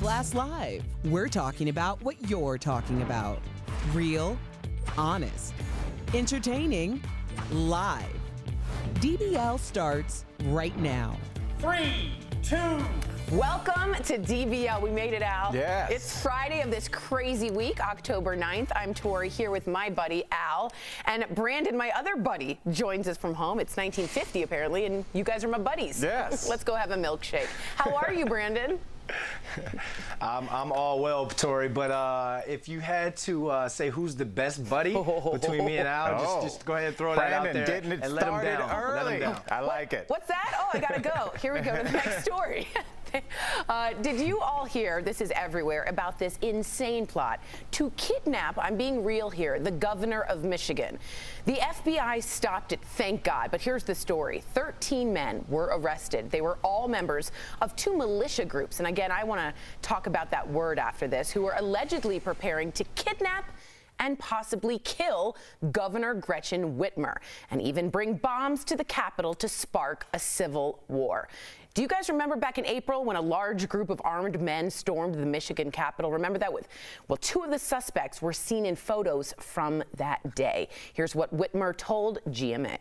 Blast Live. We're talking about what you're talking about. Real, honest, entertaining, live. DBL starts right now. 3, 2. Welcome to DBL. We made it out. Yes. It's Friday of this crazy week, October 9th. I'm Tori here with my buddy Al. And Brandon, my other buddy, joins us from home. It's 1950 apparently, and you guys are my buddies. Yes. Let's go have a milkshake. How are you, Brandon? I'm all well, Tori, but if you had to say who's the best buddy between me and Al, just go ahead and throw that out there getting it and let him started down. early. Let him down. I like it. What's that? Oh, I gotta go. Here we go to the next story. Did you all hear, this is everywhere, about this insane plot to kidnap, I'm being real here, the governor of Michigan? The FBI stopped it, thank God, but here's the story. 13 men were arrested. They were all members of 2 militia groups, and again, I want to talk about that word after this, who were allegedly preparing to kidnap and possibly kill Governor Gretchen Whitmer, and even bring bombs to the Capitol to spark a civil war. Do you guys remember back in April when a large group of armed men stormed the Michigan Capitol? Remember that? Well, 2 of the suspects were seen in photos from that day. Here's what Whitmer told GMA.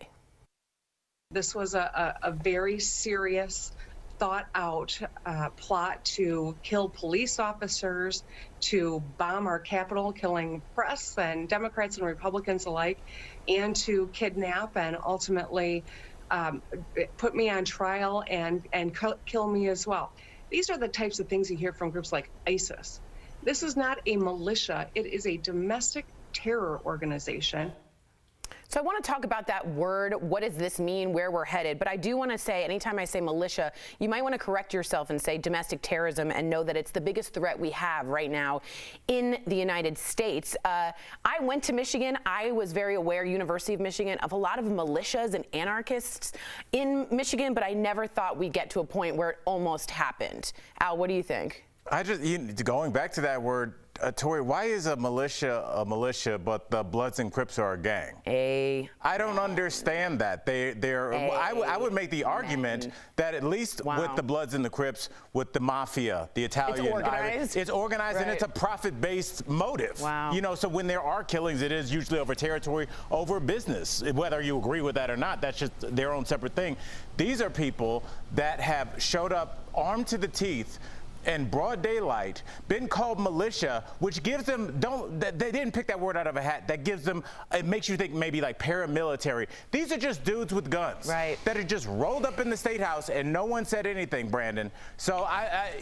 This was a very serious, thought-out plot to kill police officers, to bomb our Capitol, killing press and Democrats and Republicans alike, and to kidnap and ultimately put me on trial and kill me as well. These are the types of things you hear from groups like ISIS. This is not a militia. It is a domestic terror organization. So I want to talk about that word. What does this mean? Where we're headed? But I do want to say, anytime I say militia, you might want to correct yourself and say domestic terrorism and know that it's the biggest threat we have right now in the United States. I went to Michigan. I was very aware, University of Michigan, of a lot of militias and anarchists in Michigan, but I never thought we'd get to a point where it almost happened. Al, what do you think? Going back to that word, Tori, why is a militia, but the Bloods and Crips are a gang? I don't understand that. I would make the argument that at least with the Bloods and the Crips, with the mafia, the Italian, it's organized and it's a profit-based motive. Wow. You know, so when there are killings, it is usually over territory, over business. Whether you agree with that or not, that's just their own separate thing. These are people that have showed up armed to the teeth in broad daylight, been called militia, which gives them, they didn't pick that word out of a hat, that gives them, it makes you think maybe like paramilitary. These are just dudes with guns that are just rolled up in the State House and no one said anything, Brandon. So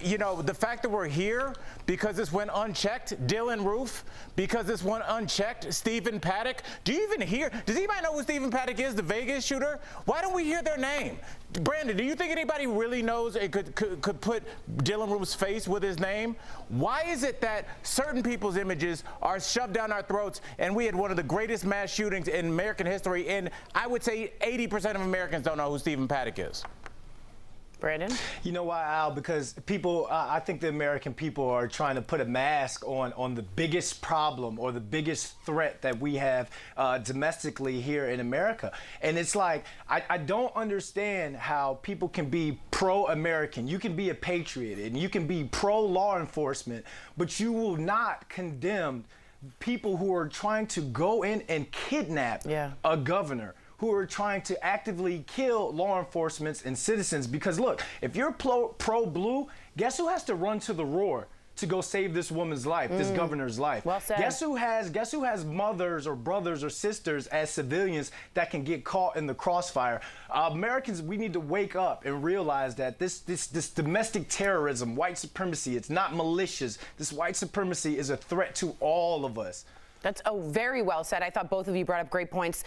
you know, the fact that we're here because this went unchecked, Dylan Roof, because this went unchecked, Stephen Paddock. Do you even hear, does anybody know who Stephen Paddock is, the Vegas shooter? Why don't we hear their name? Brandon, do you think anybody really knows it could put Dylan Roof's face with his name? Why is it that certain people's images are shoved down our throats and we had one of the greatest mass shootings in American history, and I would say 80% of Americans don't know who Stephen Paddock is? Brandon? You know why, Al? Because people, I think the American people are trying to put a mask on the biggest problem or the biggest threat that we have domestically here in America. And it's like, I don't understand how people can be pro-American. You can be a patriot and you can be pro-law enforcement, but you will not condemn people who are trying to go in and kidnap a governor, who are trying to actively kill law enforcement and citizens. Because look, if you're pro-blue, guess who has to run to the roar to go save this woman's life, this governor's life? Well said. Guess who has mothers or brothers or sisters as civilians that can get caught in the crossfire? Americans, we need to wake up and realize that this domestic terrorism, white supremacy, it's not militias. This white supremacy is a threat to all of us. That's very well said. I thought both of you brought up great points.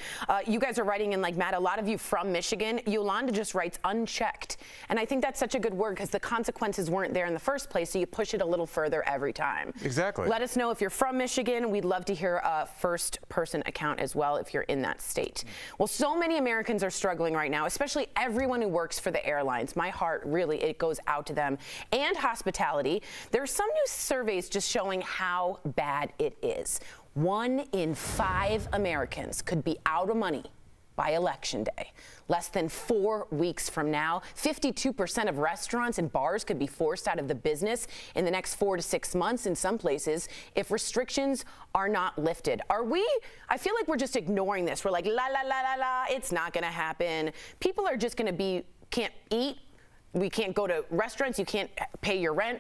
You guys are writing in like Matt, a lot of you from Michigan. Yolanda just writes unchecked. And I think that's such a good word because the consequences weren't there in the first place, so you push it a little further every time. Exactly. Let us know if you're from Michigan. We'd love to hear a first-person account as well if you're in that state. Well, so many Americans are struggling right now, especially everyone who works for the airlines. My heart, really, it goes out to them. And hospitality. There are some new surveys just showing how bad it is. 1 in 5 Americans could be out of money by Election Day. Less than 4 weeks from now, 52% of restaurants and bars could be forced out of the business in the next 4 to 6 months in some places if restrictions are not lifted. I feel like we're just ignoring this. We're like, la, la, la, la, la, it's not going to happen. People are just going to can't eat. We can't go to restaurants. You can't pay your rent.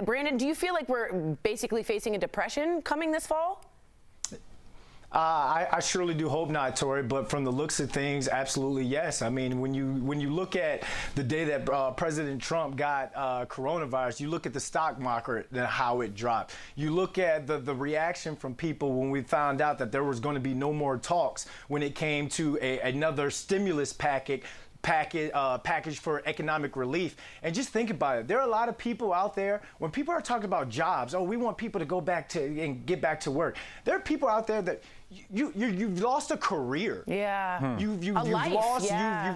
Brandon, do you feel like we're basically facing a depression coming this fall? I surely do hope not, Tori, but from the looks of things, absolutely yes. I mean, when you look at the day that President Trump got coronavirus, you look at the stock market and how it dropped. You look at the reaction from people when we found out that there was going to be no more talks when it came to another stimulus package for economic relief. And just think about it. There are a lot of people out there, when people are talking about jobs, oh, we want people to go back to and get back to work. There are people out there that you've lost a career. Yeah. You've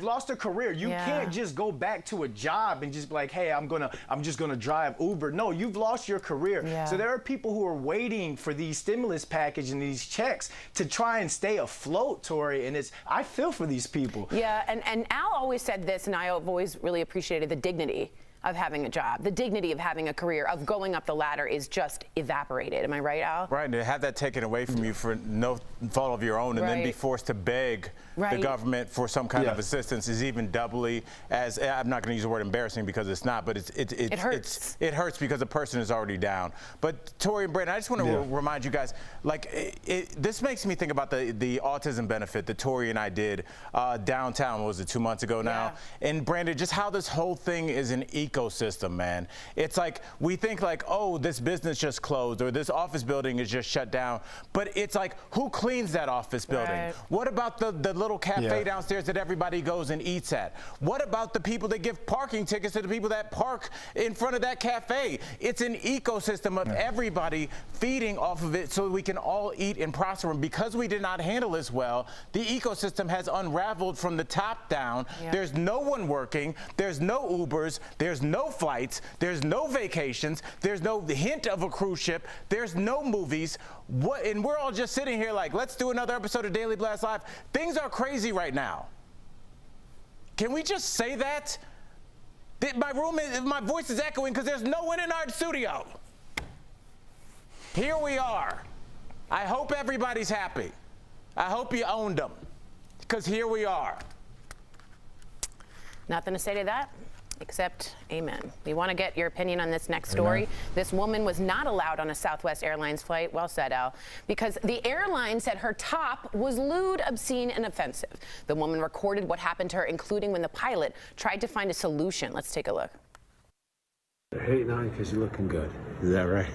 lost a career. You can't just go back to a job and just be like, hey, I'm just gonna drive Uber. No, you've lost your career. Yeah. So there are people who are waiting for these stimulus packages and these checks to try and stay afloat, Tori. And I feel for these people. Yeah, and Al always said this, and I've always really appreciated the dignity of having a job. The dignity of having a career, of going up the ladder, is just evaporated. Am I right, Al? Right, and to have that taken away from you for no fault of your own, and then be forced to beg the government for some kind of assistance is even doubly, as I'm not going to use the word embarrassing because it's not, but it hurts. It hurts because the person is already down. But Tori and Brandon, I just want to remind you guys, like, this makes me think about the autism benefit that Tori and I did downtown. What was it, 2 months ago now? Yeah. And Brandon, just how this whole thing is an ecosystem, man. It's like we think like, oh, this business just closed or this office building is just shut down, but it's like, who cleans that office building? Right. What about the little cafe downstairs that everybody goes and eats at? What about the people that give parking tickets to the people that park in front of that cafe? It's an ecosystem of everybody feeding off of it so we can all eat and prosper. And because we did not handle this well, the ecosystem has unraveled from the top down. Yeah. There's no one working. There's no Ubers. There's no flights. There's no vacations. There's no hint of a cruise ship. There's no movies. And we're all just sitting here like, let's do another episode of Daily Blast Live. Things are crazy right now. Can we just say that? My voice is echoing because there's no one in our studio. Here we are. I hope everybody's happy. I hope you owned them because here we are. Nothing to say to that except amen. We want to get your opinion on this next story. Amen. This woman was not allowed on a Southwest Airlines flight, well said, Al, because the airline said her top was lewd, obscene, and offensive. The woman recorded what happened to her, including when the pilot tried to find a solution. Let's take a look. They're hating on you because you're looking good. Is that right?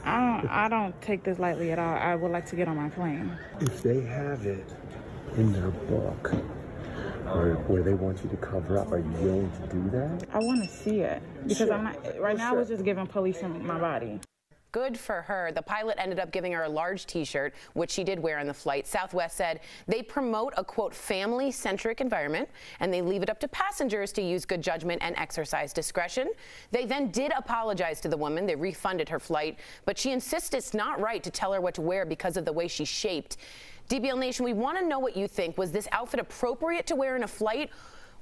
I don't take this lightly at all. I would like to get on my plane. If they have it in their book, or where they want you to cover up, are you willing to do that? I want to see it because I'm not. Right now, I was just giving police my body. Good for her. The pilot ended up giving her a large T-shirt, which she did wear on the flight. Southwest said they promote a, quote, family-centric environment, and they leave it up to passengers to use good judgment and exercise discretion. They then did apologize to the woman. They refunded her flight, but she insists it's not right to tell her what to wear because of the way she's shaped. DBL Nation, we want to know what you think. Was this outfit appropriate to wear in a flight?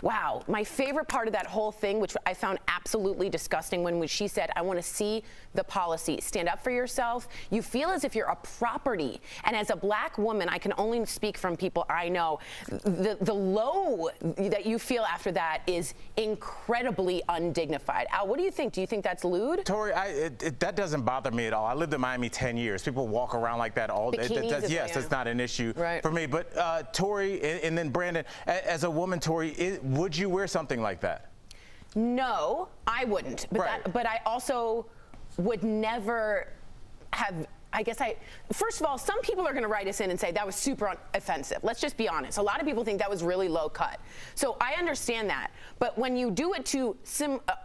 Wow, my favorite part of that whole thing, which I found absolutely disgusting, when she said, I want to see the policy. Stand up for yourself. You feel as if you're a property. And as a black woman, I can only speak from people I know. The low that you feel after that is incredibly undignified. Al, what do you think? Do you think that's lewd? Tori, that doesn't bother me at all. I lived in Miami 10 years. People walk around like that all day. Yes, that's not an issue for me. But Tori, and then Brandon, as a woman, Tori, would you wear something like that? No, I wouldn't. But I also would never have. First of all, some people are going to write us in and say that was super offensive. Let's just be honest. A lot of people think that was really low cut. So I understand that. But when you do it to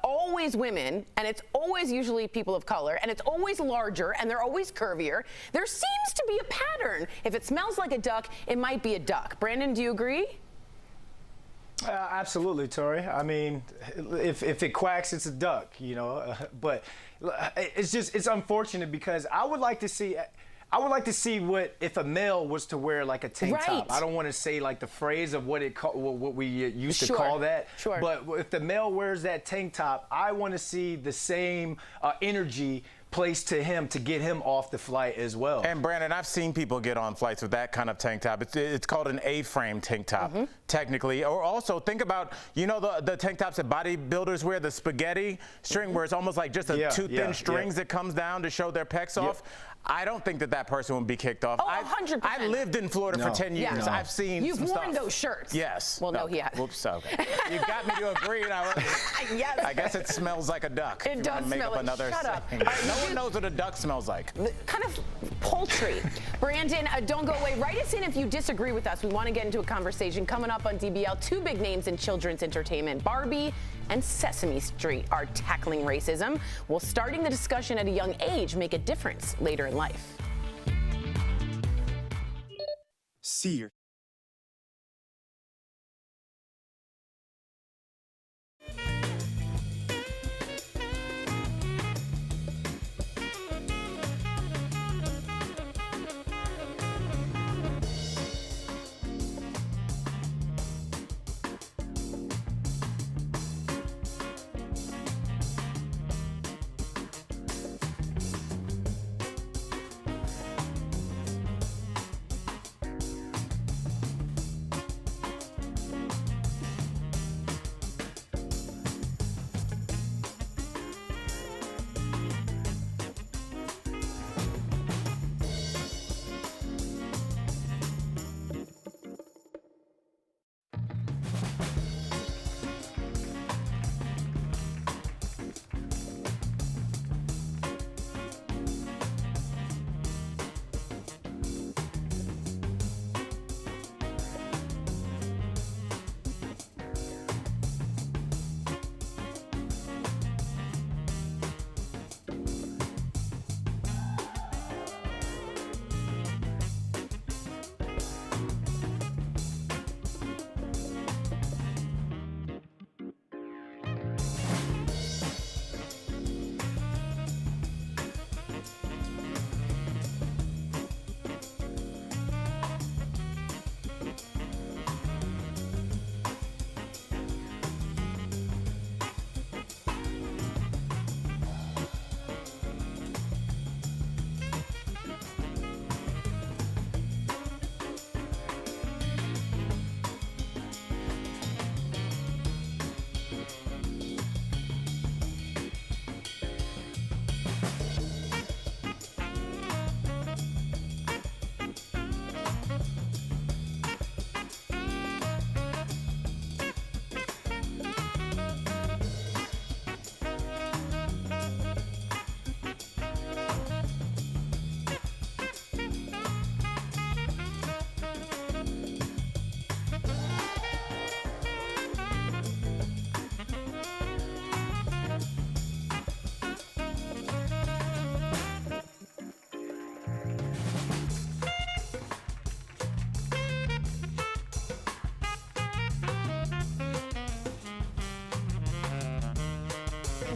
always women, and it's always usually people of color, and it's always larger, and they're always curvier, there seems to be a pattern. If it smells like a duck, it might be a duck. Brandon, do you agree? Absolutely, Tori. I mean, if it quacks, it's a duck, you know. But it's unfortunate because I would like to see. I would like to see what if a male was to wear like a tank Right. top. I don't want to say like the phrase of what we used to Sure. call that. Sure. But if the male wears that tank top, I want to see the same energy placed to him to get him off the flight as well. And Brandon, I've seen people get on flights with that kind of tank top. It's called an A-frame tank top, technically. Or also think about, you know, the tank tops that bodybuilders wear, the spaghetti string, where it's almost like just two thin strings that comes down to show their pecs off. I don't think that person would be kicked off. Oh, 100%. I lived in Florida for 10 years. Yeah. No. I've seen You've some worn stuff. those shirts. Yes. Well, no, he hasn't. Whoops, okay. You got me to agree. Yes. I guess it smells like a duck. It does smell like, shut up. No one knows what a duck smells like. Kind of poultry. Brandon, don't go away. Write us in if you disagree with us. We want to get into a conversation coming up on DBL. Two big names in children's entertainment, Barbie and Sesame Street, are tackling racism. Will starting the discussion at a young age make a difference later in life? See your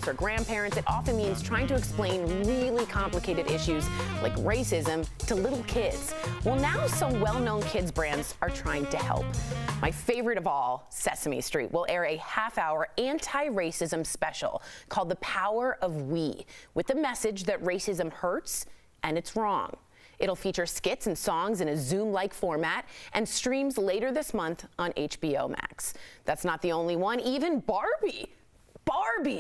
Or grandparents, it often means trying to explain really complicated issues like racism to little kids. Well, now some well-known kids brands are trying to help. My favorite of all, Sesame Street, will air a half-hour anti-racism special called The Power of We, with the message that racism hurts and it's wrong. It'll feature skits and songs in a Zoom-like format and streams later this month on HBO Max. That's not the only one. Even Barbie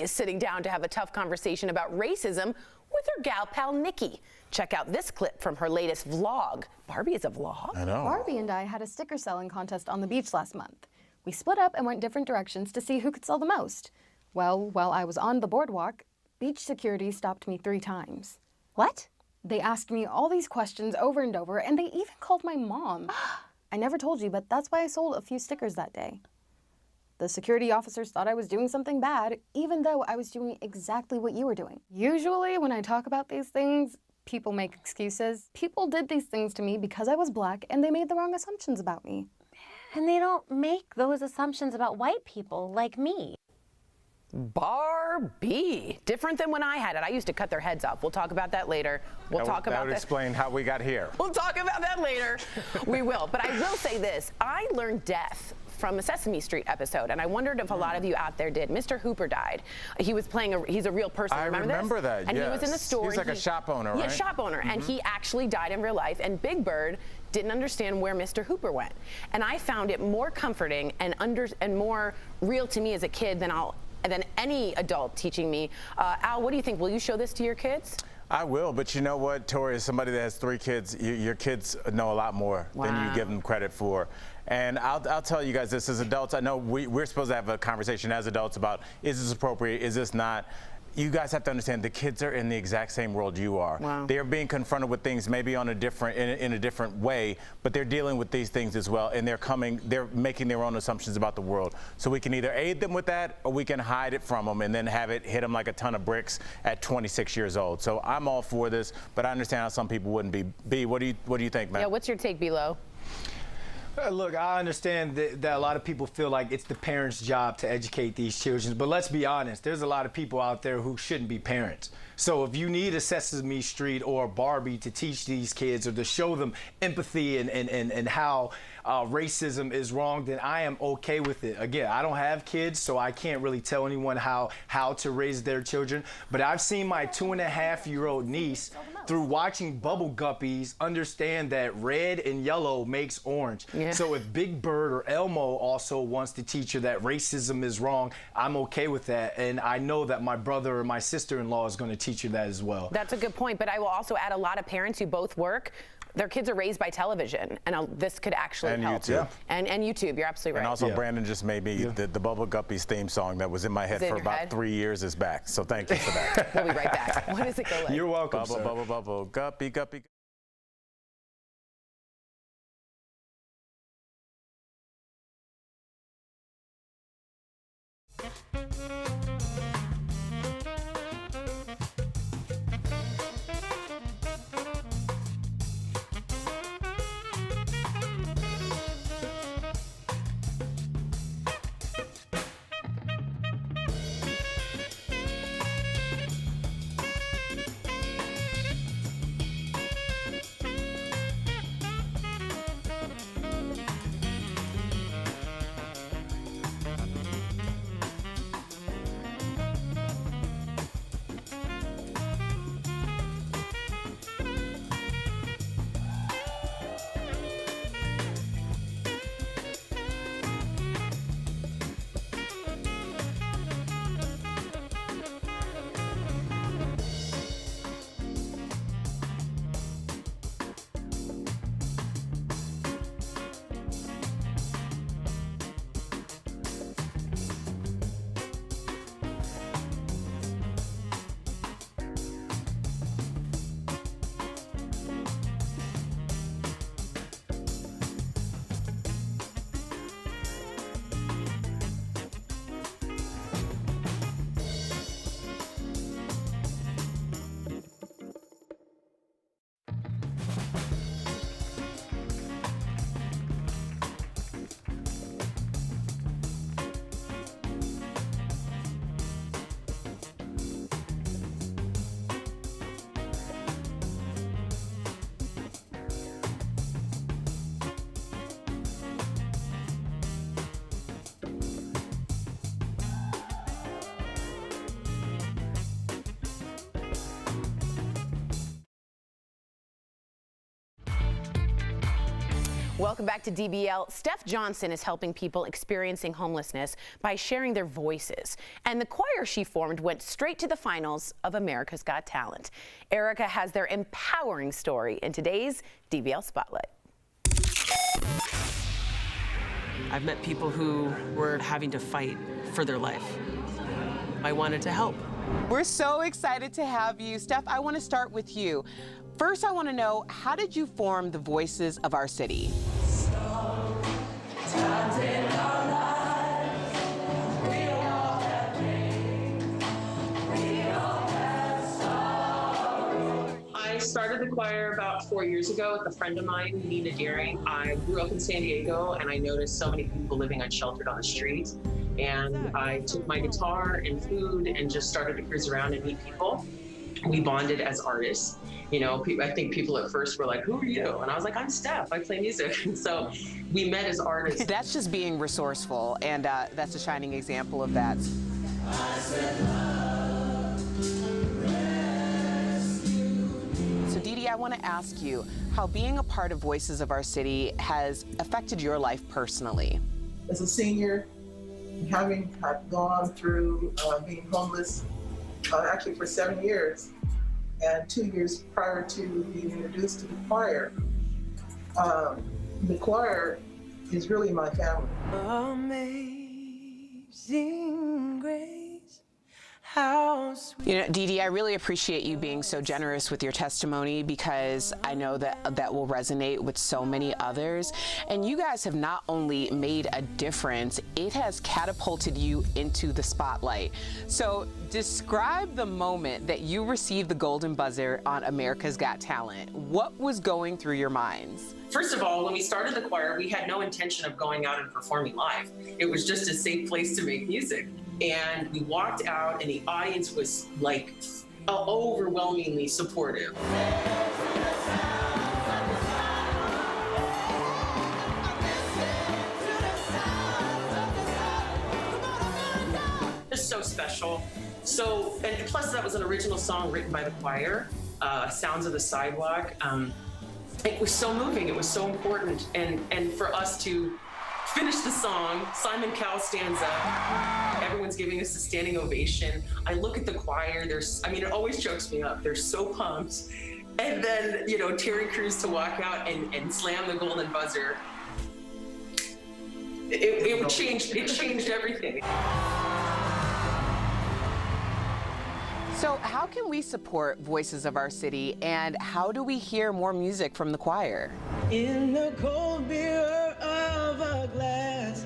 is sitting down to have a tough conversation about racism with her gal pal Nikki. Check out this clip from her latest vlog. Barbie is a vlog? I know. Barbie and I had a sticker selling contest on the beach last month. We split up and went different directions to see who could sell the most. Well, while I was on the boardwalk, beach security stopped me 3 times. What? They asked me all these questions over and over, and they even called my mom. I never told you, but that's why I sold a few stickers that day. The security officers thought I was doing something bad, even though I was doing exactly what you were doing. Usually, when I talk about these things, people make excuses. People did these things to me because I was black, and they made the wrong assumptions about me. And they don't make those assumptions about white people like me. Barbie. Different than when I had it. I used to cut their heads off. We'll talk about that later. That would explain how we got here. We'll talk about that later. We will. But I will say this. I learned death from a Sesame Street episode, and I wondered if a lot of you out there did. Mr. Hooper died. He was playing he's a real person. I remember this? that, And yes. he was in the store. He's like a shop owner, right? Yeah, shop owner. And he actually died in real life, and Big Bird didn't understand where Mr. Hooper went. And I found it more comforting and more real to me as a kid than any adult teaching me. Al, what do you think? Will you show this to your kids? I will, but you know what, Tori, as somebody that has 3 kids, your kids know a lot more than you give them credit for. And I'll tell you guys this, as adults, I know we're supposed to have a conversation as adults about, is this appropriate, is this not? You guys have to understand the kids are in the exact same world you are. Wow. They're being confronted with things maybe on a different in a different way, but they're dealing with these things as well, and they're making their own assumptions about the world. So we can either aid them with that, or we can hide it from them and then have it hit them like a ton of bricks at 26 years old. So I'm all for this, but I understand how some people wouldn't be. B, what do you think, Matt? Yeah, what's your take, Below? Look, I understand that a lot of people feel like it's the parents' job to educate these children, but let's be honest, there's a lot of people out there who shouldn't be parents. So if you need a Sesame Street or a Barbie to teach these kids or to show them empathy and how racism is wrong, then I am okay with it. Again, I don't have kids, so I can't really tell anyone how to raise their children, but I've seen my 2.5-year-old niece, through watching Bubble Guppies, understand that red and yellow makes orange. Yeah. So if Big Bird or Elmo also wants to teach her that racism is wrong, I'm okay with that. And I know that my brother or my sister-in-law is going to teach her that as well. That's a good point, but I will also add a lot of parents who both work, their kids are raised by television, and this could actually help. YouTube. Yeah. And YouTube, you're absolutely right. And also, Brandon just made me the Bubble Guppies theme song that was in my head for about 3 years is back. So thank you for that. We'll be right back. What does it go like? You're welcome, Bubble, sir. bubble, bubble, guppy, guppy. Welcome back to DBL. Steph Johnson is helping people experiencing homelessness by sharing their voices. And the choir she formed went straight to the finals of America's Got Talent. Erica has their empowering story in today's DBL Spotlight. I've met people who were having to fight for their life. I wanted to help. We're so excited to have you. Steph, I want to start with you. First, I want to know, how did you form the Voices of Our City? I started the choir about 4 years ago with a friend of mine, Nina Deering. I grew up in San Diego, and I noticed so many people living unsheltered on the street. And I took my guitar and food and just started to cruise around and meet people. We bonded as artists. You know, I think people at first were like, "Who are you?" And I was like, "I'm Steph. I play music." And so we met as artists. That's just being resourceful, and that's a shining example of that. So Dee Dee, I want to ask you how being a part of Voices of Our City has affected your life personally. As a senior, having gone through being homeless actually for 7 years, and 2 years prior to being introduced to the choir is really my family. Amazing grace, how sweet. You know, Dee Dee, I really appreciate you being so generous with your testimony, because I know that that will resonate with so many others. And you guys have not only made a difference, it has catapulted you into the spotlight. So describe the moment that you received the golden buzzer on America's Got Talent. What was going through your minds? First of all, when we started the choir, we had no intention of going out and performing live. It was just a safe place to make music. And we walked out, and the audience was like overwhelmingly supportive. Just so special. So, and plus that was an original song written by the choir, Sounds of the Sidewalk. It was so moving, it was so important. And for us to finish the song, Simon Cowell stands up, everyone's giving us a standing ovation. I look at the choir, it always chokes me up. They're so pumped. And then, you know, Terry Crews to walk out and slam the golden buzzer. It changed everything. So how can we support Voices of Our City, and how do we hear more music from the choir? In the cold mirror of a glass,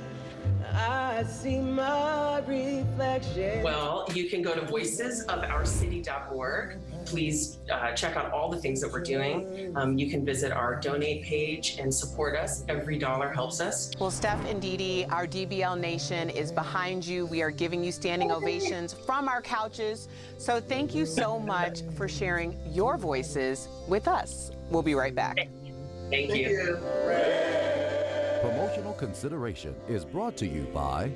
I see my reflection. Well, you can go to voicesofourcity.org. Please check out all the things that we're doing. You can visit our donate page and support us. Every dollar helps us. Well, Steph and Dee Dee, our DBL Nation is behind you. We are giving you standing ovations from our couches. So thank you so much for sharing your voices with us. We'll be right back. Thank you. Promotional consideration is brought to you by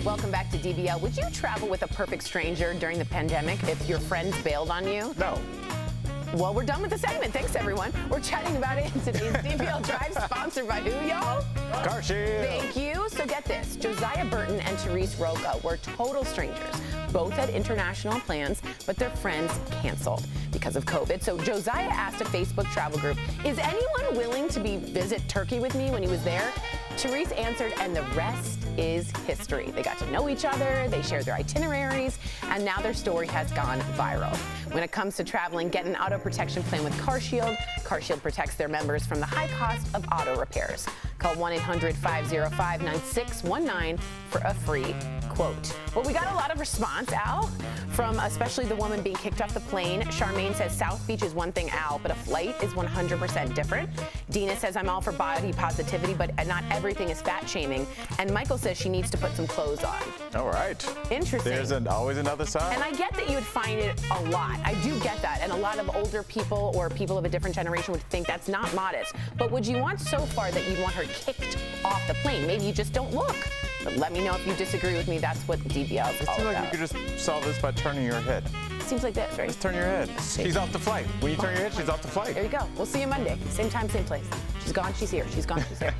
Welcome back to DBL. Would you travel with a perfect stranger during the pandemic if your friends bailed on you? No. Well, we're done with the segment. Thanks, everyone. We're chatting about it in today's DBL Drive, sponsored by who, y'all? CarShield. Thank you. So get this. Josiah Burton and Therese Roca were total strangers. Both had international plans, but their friends canceled because of COVID. So Josiah asked a Facebook travel group, is anyone willing to visit Turkey with me when he was there? Therese answered, and the rest is history. They got to know each other, they shared their itineraries, and now their story has gone viral. When it comes to traveling, get an auto protection plan with CarShield. CarShield protects their members from the high cost of auto repairs. Call 1-800-505-9619 for a free quote. Well, we got a lot of response, Al, from especially the woman being kicked off the plane. Charmaine says South Beach is one thing, Al, but a flight is 100% different. Dina says I'm all for body positivity, but not everything is fat shaming. And Michael says she needs to put some clothes on. All right. Interesting. There's always another side. And I get that you would find it a lot. I do get that. And a lot of older people or people of a different generation would think that's not modest. But would you want so far that you'd want her kicked off the plane? Maybe you just don't look. But let me know if you disagree with me. That's what DBL is all It seems like about. you could just solve this by turning your head. Seems like this, right? Just turn your head. She's off the flight. When you turn your head, she's off the flight. There you go. We'll see you Monday. Same time, same place. She's gone, she's here. She's gone, she's here.